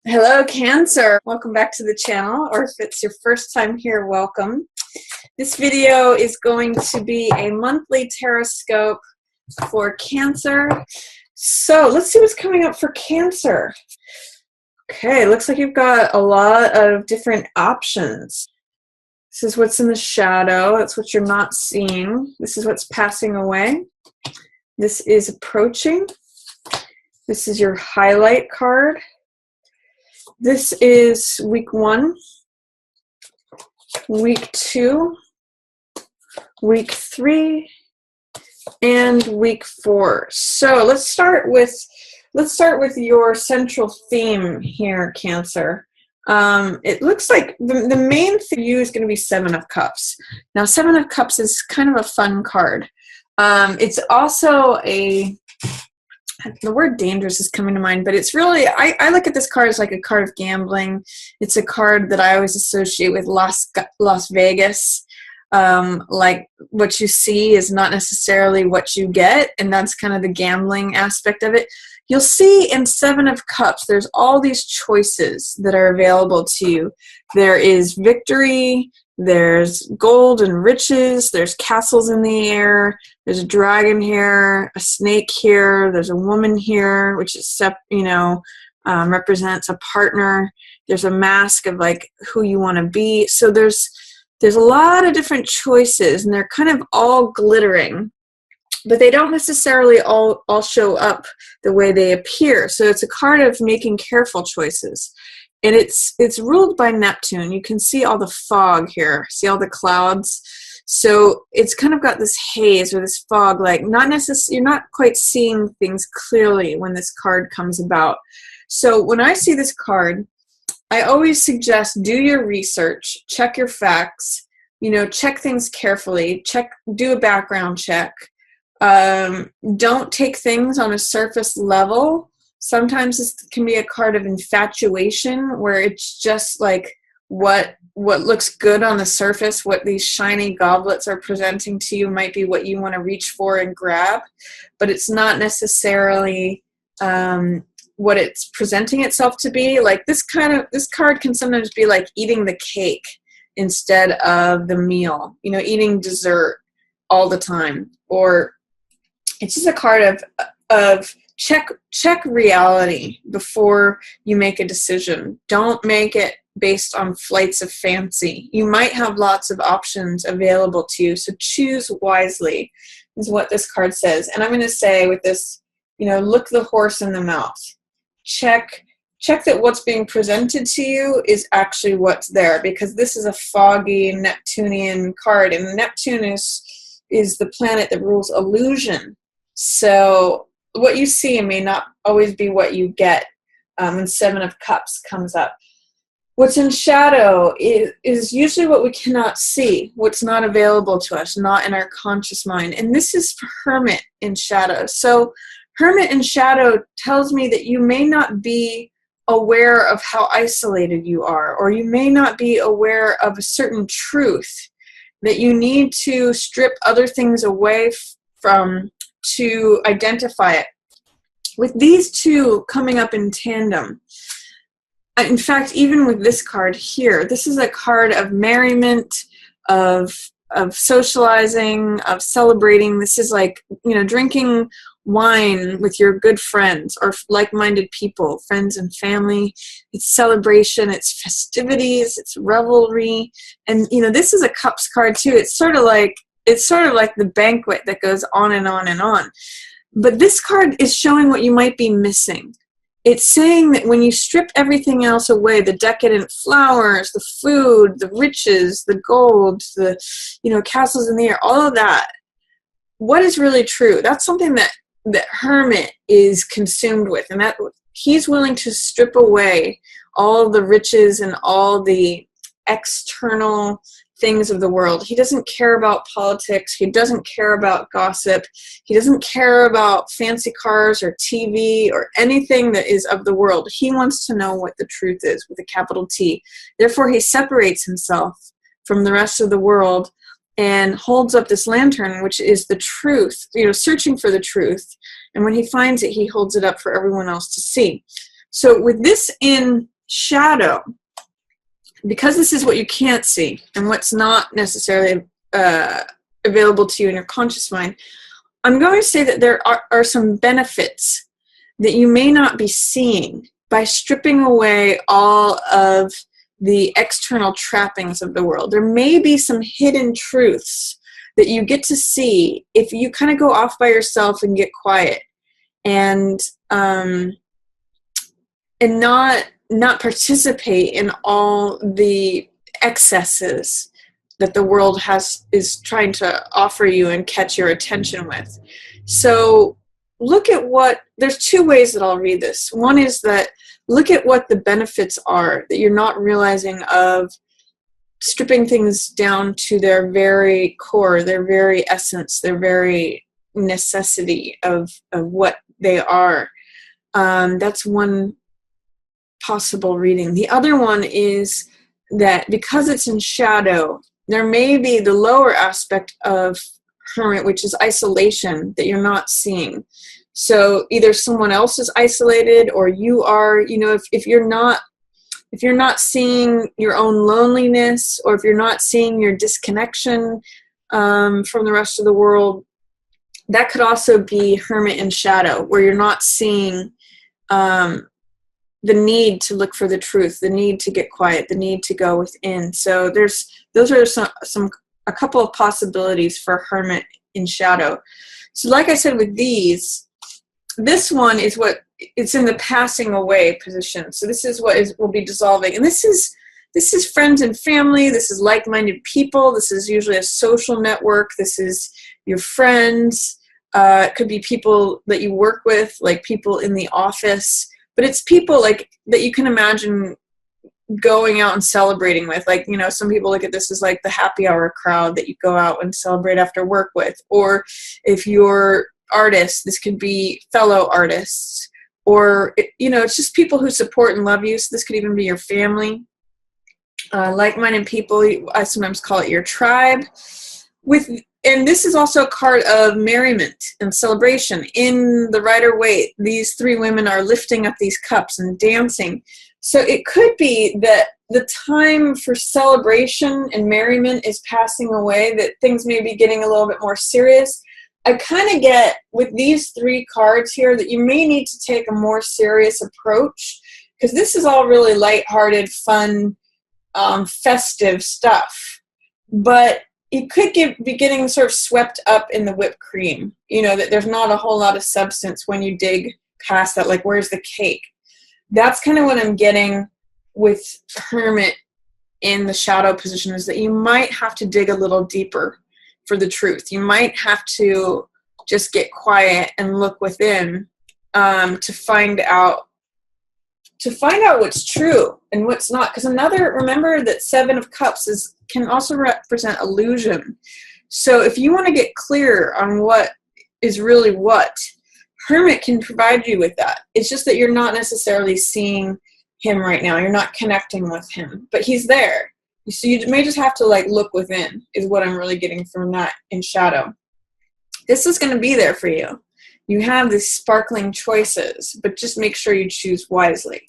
Hello, Cancer. Welcome back to the channel, or if it's your first time here, welcome. This video is going to be a monthly Teroscope for Cancer. So let's see what's coming up for Cancer. Okay, looks like you've got a lot of different options. This is what's in the shadow. That's what you're not seeing. This is what's passing away. This is approaching. This is your highlight card. This is week 1, week 2, week 3, and week 4. So let's start with your central theme here, Cancer. It looks like the main thing for you is going to be 7 of Cups. Now, 7 of Cups is kind of a fun card. It's also the word dangerous is coming to mind, but it's really, I look at this card as like a card of gambling. It's a card that I always associate with Las Vegas. Like what you see is not necessarily what you get, and that's kind of the gambling aspect of it. You'll see in 7 of Cups, there's all these choices that are available to you. There is victory, there's gold and riches, there's castles in the air, there's a dragon here, a snake here, there's a woman here, which is, represents a partner. There's a mask of like who you want to be. So there's a lot of different choices, and they're kind of all glittering, but they don't necessarily all show up the way they appear. So it's a card of making careful choices. And it's ruled by Neptune. You can see all the fog here. See all the clouds? So it's kind of got this haze or this fog, like you're not quite seeing things clearly when this card comes about. So when I see this card, I always suggest do your research, check your facts, check things carefully, do a background check. Don't take things on a surface level. Sometimes this can be a card of infatuation, where it's just like what looks good on the surface, what these shiny goblets are presenting to you might be what you want to reach for and grab, but it's not necessarily what it's presenting itself to be. Like this card can sometimes be like eating the cake instead of the meal, eating dessert all the time, or it's just a card of check reality before you make a decision. Don't make it based on flights of fancy. You might have lots of options available to you, so choose wisely is what this card says. And I'm going to say with this, look the horse in the mouth. Check that what's being presented to you is actually what's there, because this is a foggy Neptunian card, and Neptune is the planet that rules illusion. So what you see may not always be what you get when 7 of Cups comes up. What's in shadow is usually what we cannot see, what's not available to us, not in our conscious mind. And this is for Hermit in shadow. So Hermit in shadow tells me that you may not be aware of how isolated you are, or you may not be aware of a certain truth that you need to strip other things away from to identify it. With these two coming up in tandem, in fact, even with this card here, this is a card of merriment, of socializing, of celebrating. This is like, drinking wine with your good friends or like-minded people, friends and family. It's celebration, it's festivities, it's revelry. And, this is a Cups card too. It's sort of like the banquet that goes on and on and on. But this card is showing what you might be missing. It's saying that when you strip everything else away, the decadent flowers, the food, the riches, the gold, the castles in the air, all of that, what is really true? That's something that Hermit is consumed with, and that he's willing to strip away all the riches and all the external things of the world. He doesn't care about politics. He doesn't care about gossip. He doesn't care about fancy cars or TV or anything that is of the world. He wants to know what the truth is with a capital T. Therefore, he separates himself from the rest of the world and holds up this lantern, which is the truth, searching for the truth. And when he finds it, he holds it up for everyone else to see. So with this in shadow, because this is what you can't see and what's not necessarily available to you in your conscious mind, I'm going to say that there are some benefits that you may not be seeing by stripping away all of the external trappings of the world. There may be some hidden truths that you get to see if you kind of go off by yourself and get quiet and not participate in all the excesses that the world is trying to offer you and catch your attention with. So look at there's two ways that I'll read this. One is that look at what the benefits are that you're not realizing of stripping things down to their very core, their very essence, their very necessity of what they are. That's one possible reading. The other one is that because it's in shadow, there may be the lower aspect of hermit, which is isolation, that you're not seeing. So either someone else is isolated or you are, if you're not seeing your own loneliness, or if you're not seeing your disconnection from the rest of the world, that could also be hermit in shadow, where you're not seeing the need to look for the truth, the need to get quiet, the need to go within. So those are a couple of possibilities for hermit in shadow. So like I said with this one is it's in the passing away position. So this is what will be dissolving. And this is friends and family. This is like-minded people. This is usually a social network. This is your friends. It could be people that you work with, like people in the office. But it's people like that you can imagine going out and celebrating with. Like, some people look at this as like the happy hour crowd that you go out and celebrate after work with. Or if you're artists, this could be fellow artists. Or, it's just people who support and love you. So this could even be your family. Like-minded people, I sometimes call it your tribe. And this is also a card of merriment and celebration. In the Rider-Waite, these three women are lifting up these cups and dancing. So it could be that the time for celebration and merriment is passing away, that things may be getting a little bit more serious. I kind of get with these three cards here that you may need to take a more serious approach, because this is all really lighthearted, fun, festive stuff. But you could be getting sort of swept up in the whipped cream. That there's not a whole lot of substance when you dig past that, like, where's the cake? That's kind of what I'm getting with hermit in the shadow position, is that you might have to dig a little deeper for the truth. You might have to just get quiet and look within to find out what's true and what's not. Because remember that Seven of Cups can also represent illusion. So if you want to get clear on what is really what, hermit can provide you with that. It's just that you're not necessarily seeing him right now. You're not connecting with him, but he's there. So you may just have to look within, is what I'm really getting from that in shadow. This is going to be there for you. You have these sparkling choices, but just make sure you choose wisely.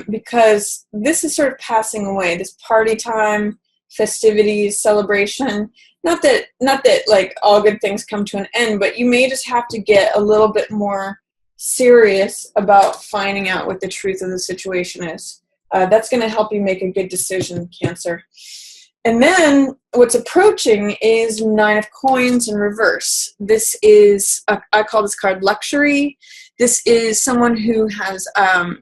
Because this is sort of passing away, this party time, festivities, celebration. Not that all good things come to an end, but you may just have to get a little bit more serious about finding out what the truth of the situation is. That's going to help you make a good decision, Cancer. And then what's approaching is Nine of Coins in reverse. This is, I call this card luxury. This is someone who has had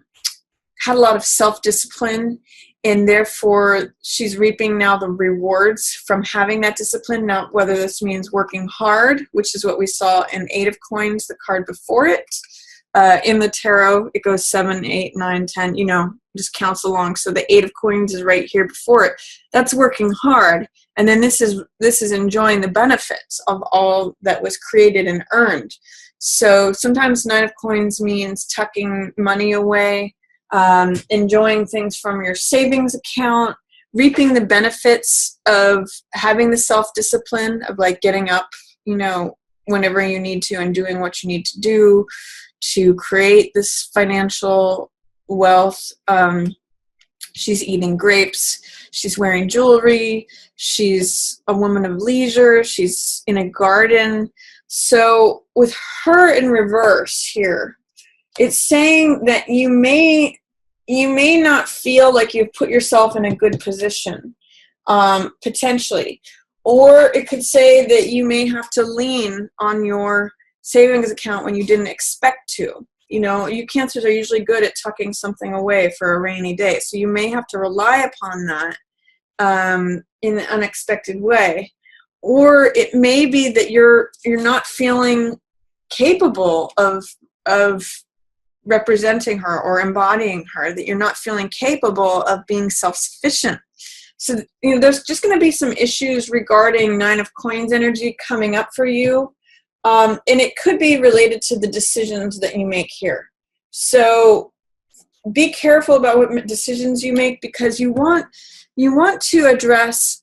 a lot of self-discipline, and therefore she's reaping now the rewards from having that discipline. Now, whether this means working hard, which is what we saw in Eight of Coins, the card before it. In the tarot, it goes 7, 8, 9, 10, just counts along. So the Eight of Coins is right here before it. That's working hard. And then this is enjoying the benefits of all that was created and earned. So sometimes Nine of Coins means tucking money away, enjoying things from your savings account, reaping the benefits of having the self-discipline of getting up, whenever you need to and doing what you need to do to create this financial wealth. She's eating grapes. She's wearing jewelry. She's a woman of leisure. She's in a garden. So with her in reverse here, it's saying that you may not feel like you've put yourself in a good position, potentially. Or it could say that you may have to lean on your savings account when you didn't expect to. You know, you Cancers are usually good at tucking something away for a rainy day. So you may have to rely upon that in an unexpected way. Or it may be that you're not feeling capable of representing her or embodying her, that you're not feeling capable of being self-sufficient. So, you know, there's just going to be some issues regarding Nine of Coins energy coming up for you. And it could be related to the decisions that you make here. So be careful about what decisions you make, because you want to address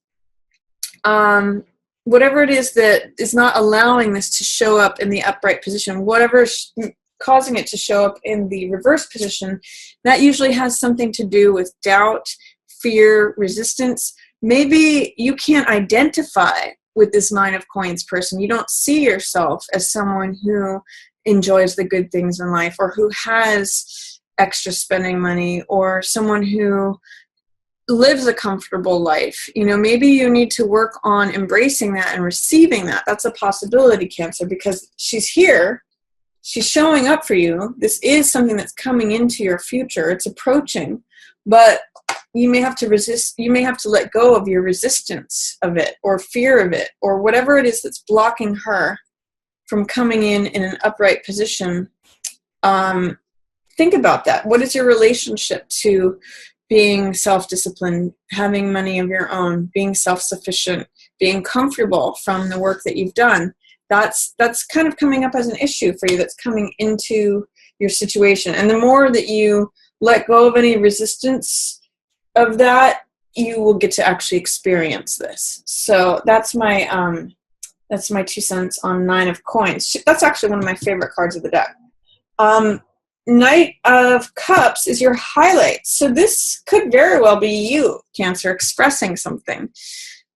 whatever it is that is not allowing this to show up in the upright position, whatever is causing it to show up in the reverse position. That usually has something to do with doubt, fear, resistance. Maybe you can't identify with this Nine of Coins person. You don't see yourself as someone who enjoys the good things in life, or who has extra spending money, or someone who lives a comfortable life. You know, maybe you need to work on embracing that and receiving that. That's a possibility, Cancer, because she's here. She's showing up for you. This is something that's coming into your future. It's approaching, but you may have to resist. You may have to let go of your resistance of it, or fear of it, or whatever it is that's blocking her from coming in an upright position. Think about that. What is your relationship to being self-disciplined, having money of your own, being self-sufficient, being comfortable from the work that you've done? That's kind of coming up as an issue for you, that's coming into your situation. And the more that you let go of any resistance of that, you will get to actually experience this. So that's my 2 cents on Nine of Coins. That's actually one of my favorite cards of the deck. Knight of Cups is your highlight. So this could very well be you, Cancer, expressing something.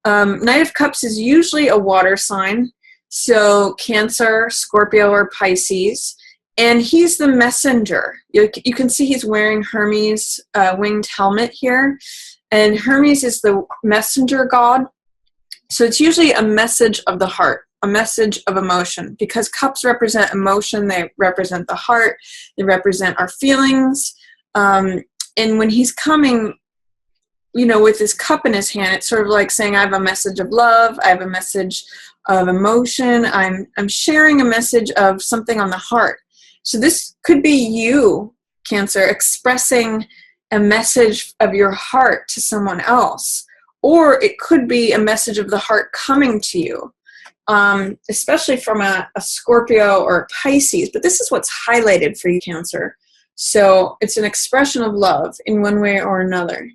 Knight of Cups is usually a water sign. So Cancer, Scorpio, or Pisces. And he's the messenger. You can see he's wearing Hermes' winged helmet here. And Hermes is the messenger god. So it's usually a message of the heart, a message of emotion, because cups represent emotion. They represent the heart. They represent our feelings. And when he's coming, you know, with his cup in his hand, it's sort of like saying, I have a message of love. I have a message of emotion. I'm sharing a message of something on the heart. So this could be you, Cancer, expressing a message of your heart to someone else. Or it could be a message of the heart coming to you, especially from a Scorpio or a Pisces. But this is what's highlighted for you, Cancer. So it's an expression of love in one way or another,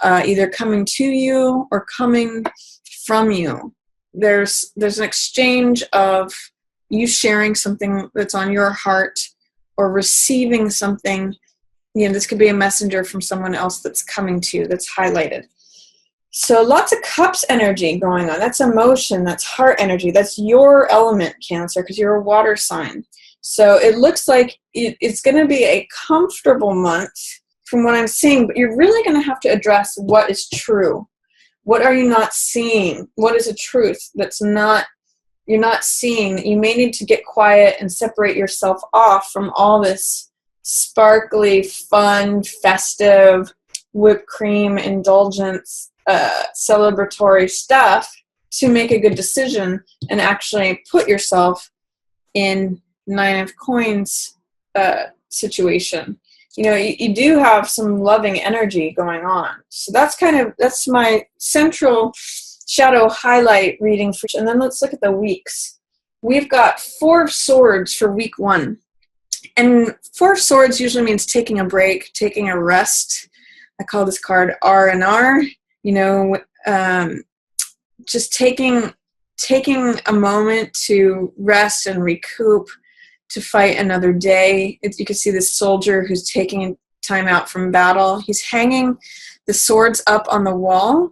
either coming to you or coming from you. There's an exchange of you sharing something that's on your heart, or receiving something. You know, this could be a messenger from someone else that's coming to you, that's highlighted. So lots of cups energy going on. That's emotion, that's heart energy. That's your element, Cancer, because you're a water sign. So it looks like it's going to be a comfortable month from what I'm seeing, but you're really going to have to address what is true. What are you not seeing? What is a truth you're not seeing, that you may need to get quiet and separate yourself off from all this sparkly, fun, festive, whipped cream, indulgence, celebratory stuff, to make a good decision and actually put yourself in Nine of Coins situation. You know, you do have some loving energy going on. So that's my central shadow highlight reading for. And then let's look at the weeks. We've got 4 swords for week 1. And 4 swords usually means taking a break, taking a rest. I call this card R&R. You know, just taking a moment to rest and recoup, to fight another day. You can see this soldier who's taking time out from battle. He's hanging the swords up on the wall,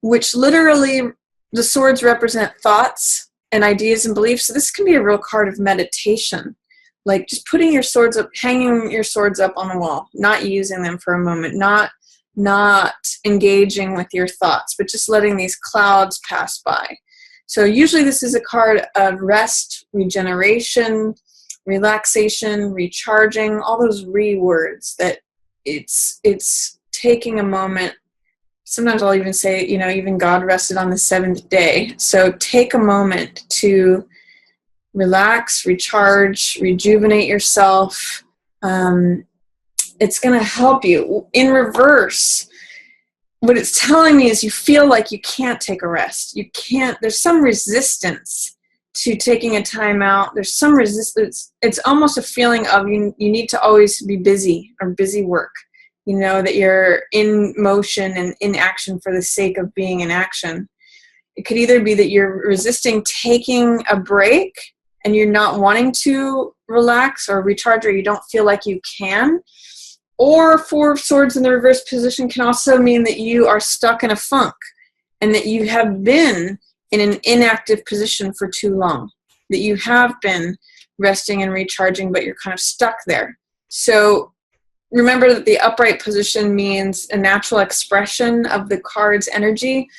which literally the swords represent thoughts and ideas and beliefs. So this can be a real card of meditation, like just putting your swords up, hanging your swords up on the wall, not using them for a moment, not engaging with your thoughts, but just letting these clouds pass by. So usually this is a card of rest, regeneration, relaxation, recharging, all those words that it's taking a moment. Sometimes I'll even say, even God rested on the seventh day. So take a moment to relax, recharge, rejuvenate yourself. It's going to help you. In reverse, what it's telling me is you feel like you can't take a rest. You can't. There's some resistance to taking a time out. There's some resistance. It's almost a feeling of you need to always be busy or busy work. That you're in motion and in action for the sake of being in action. It could either be that you're resisting taking a break and you're not wanting to relax or recharge, or you don't feel like you can. Or Four of Swords in the reverse position can also mean that you are stuck in a funk and that you have been in an inactive position for too long, that you have been resting and recharging, but you're kind of stuck there. So remember that the upright position means a natural expression of the card's energy.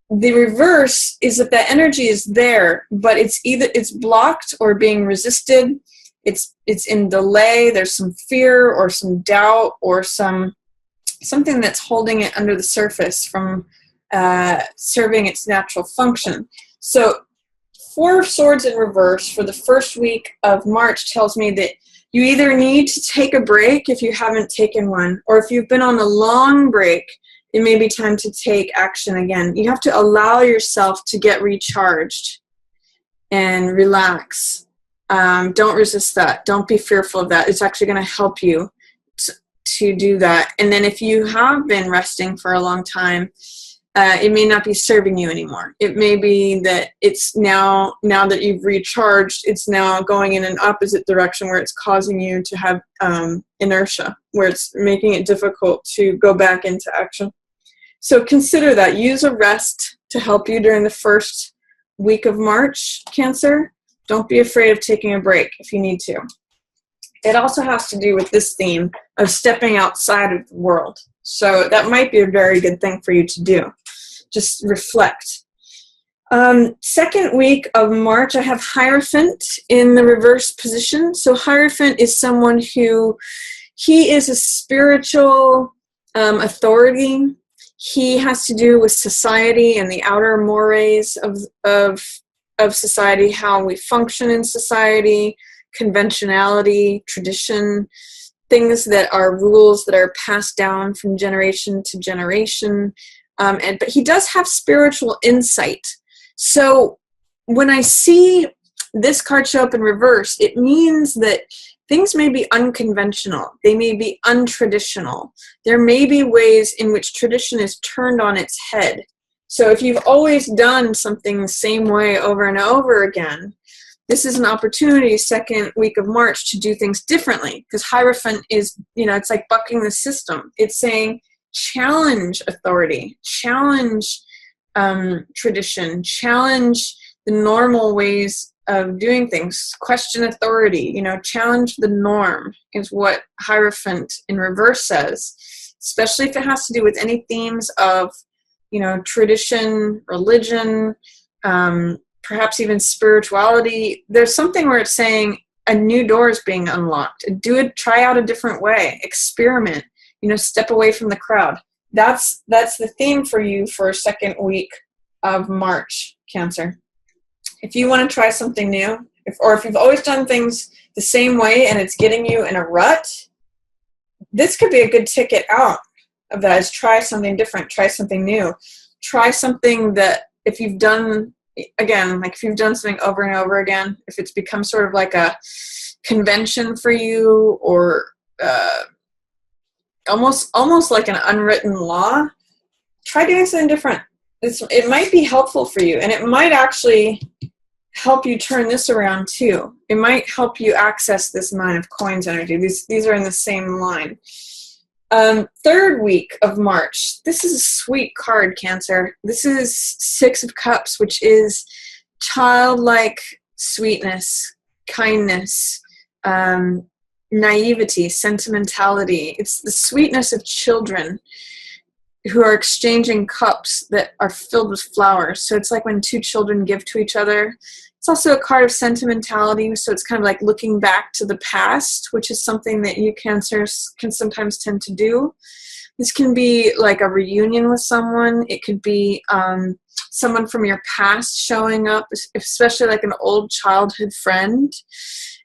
The reverse is that the energy is there, but it's blocked or being resisted. It's in delay. There's some fear or some doubt or something that's holding it under the surface from serving its natural function. So Four of Swords in reverse for the first week of March tells me that you either need to take a break if you haven't taken one, or if you've been on a long break, it may be time to take action again. You have to allow yourself to get recharged and relax. Don't resist that. Don't be fearful of that. It's actually going to help you to do that. And then if you have been resting for a long time, it may not be serving you anymore. It may be that it's now that you've recharged, it's now going in an opposite direction where it's causing you to have inertia, where it's making it difficult to go back into action. So consider that. Use a rest to help you during the first week of March, Cancer. Don't be afraid of taking a break if you need to. It also has to do with this theme of stepping outside of the world. So that might be a very good thing for you to do. Just reflect. Second week of March, I have Hierophant in the reverse position. So Hierophant is someone he is a spiritual authority. He has to do with society and the outer mores of society, how we function in society, conventionality, tradition, things that are rules that are passed down from generation to generation. But he does have spiritual insight. So when I see this card show up in reverse, it means that things may be unconventional. They may be untraditional. There may be ways in which tradition is turned on its head. So if you've always done something the same way over and over again, this is an opportunity, second week of March, to do things differently. Because Hierophant is, it's like bucking the system. It's saying, challenge authority, challenge tradition, challenge the normal ways of doing things, question authority, challenge the norm is what Hierophant in reverse says, especially if it has to do with any themes of, tradition, religion, perhaps even spirituality. There's something where it's saying a new door is being unlocked. Try out a different way, experiment, step away from the crowd. That's the theme for you for second week of March, Cancer. If you want to try something new, if you've always done things the same way and it's getting you in a rut, this could be a good ticket out of that, is try something different, try something new. Try something that if you've done, again, like if you've done something over and over again, if it's become sort of like a convention for you, or almost like an unwritten law, try doing something different. It might be helpful for you, and it might actually help you turn this around too. It might help you access this Nine of Coins energy. These are in the same line. Third week of March. This is a sweet card, Cancer. This is Six of Cups, which is childlike sweetness, kindness, naivety, sentimentality. It's the sweetness of children who are exchanging cups that are filled with flowers. So it's like when two children give to each other. It's also a card of sentimentality, so it's kind of like looking back to the past, which is something that you Cancers can sometimes tend to do. This can be like a reunion with someone. It could be someone from your past showing up, especially like an old childhood friend.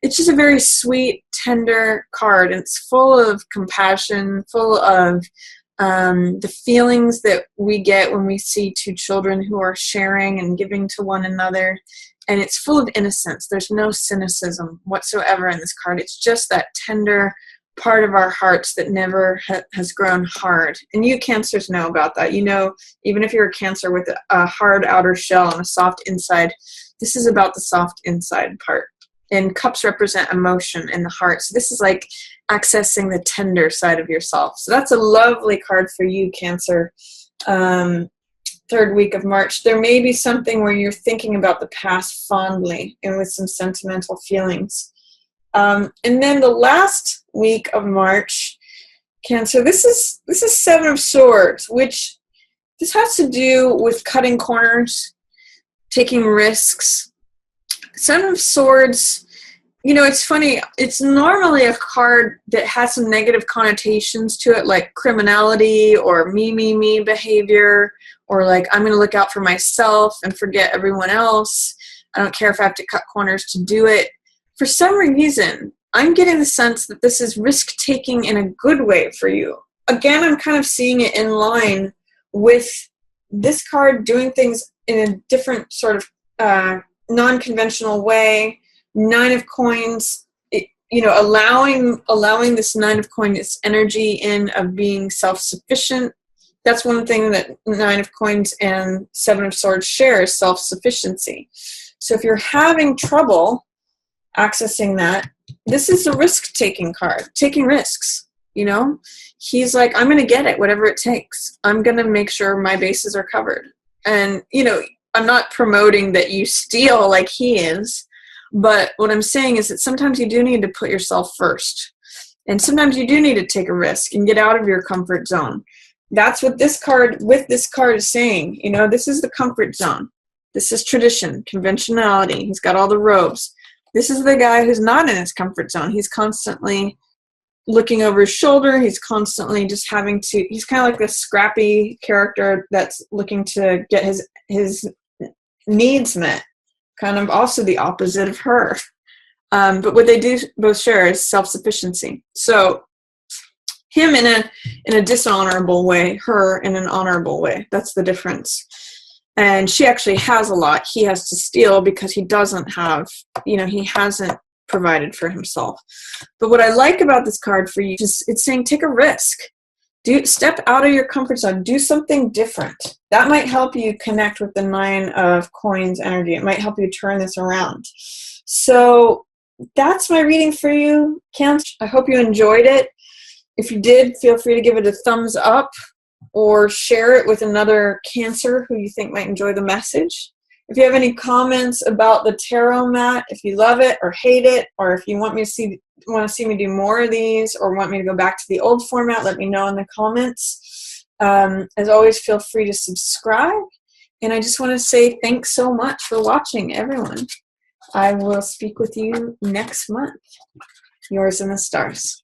It's just a very sweet, tender card, and it's full of compassion, full of the feelings that we get when we see two children who are sharing and giving to one another. And it's full of innocence. There's no cynicism whatsoever in this card. It's just that tender part of our hearts that never has grown hard. And you Cancers know about that. You know, even if you're a Cancer with a hard outer shell and a soft inside, this is about the soft inside part. And cups represent emotion in the heart. So this is like accessing the tender side of yourself. So that's a lovely card for you, Cancer. Third week of March. There may be something where you're thinking about the past fondly and with some sentimental feelings. And then the last week of March, Cancer, this is Seven of Swords, which this has to do with cutting corners, taking risks. Seven of Swords, you know, it's funny. It's normally a card that has some negative connotations to it, like criminality or me behavior, or like I'm going to look out for myself and forget everyone else. I don't care if I have to cut corners to do it. For some reason, I'm getting the sense that this is risk-taking in a good way for you. Again, I'm kind of seeing it in line with this card doing things in a different sort of non-conventional way. Nine of Coins, allowing this Nine of Coins, this energy in of being self-sufficient. That's one thing that Nine of Coins and Seven of Swords share is self-sufficiency. So if you're having trouble accessing that, this is a risk-taking card, taking risks, you know? He's like, I'm going to get it, whatever it takes. I'm going to make sure my bases are covered. And, you know, I'm not promoting that you steal like he is, but what I'm saying is that sometimes you do need to put yourself first. And sometimes you do need to take a risk and get out of your comfort zone. That's what this card is saying. You know, this is the comfort zone. This is tradition, conventionality. He's got all the robes. This is the guy who's not in his comfort zone. He's constantly looking over his shoulder. He's constantly just he's kind of like this scrappy character that's looking to get his needs met. Kind of also the opposite of her. But what they do both share is self-sufficiency. So him in a dishonorable way, her in an honorable way. That's the difference. And she actually has a lot. He has to steal because he doesn't have, he hasn't provided for himself. But what I like about this card for you is it's saying take a risk. Step out of your comfort zone. Do something different. That might help you connect with the Nine of Coins energy. It might help you turn this around. So that's my reading for you, Cancer. I hope you enjoyed it. If you did, feel free to give it a thumbs up or share it with another Cancer who you think might enjoy the message. If you have any comments about the tarot mat, if you love it or hate it, or if you want to see me do more of these or want me to go back to the old format, let me know in the comments. As always, feel free to subscribe. And I just want to say thanks so much for watching, everyone. I will speak with you next month. Yours in the stars.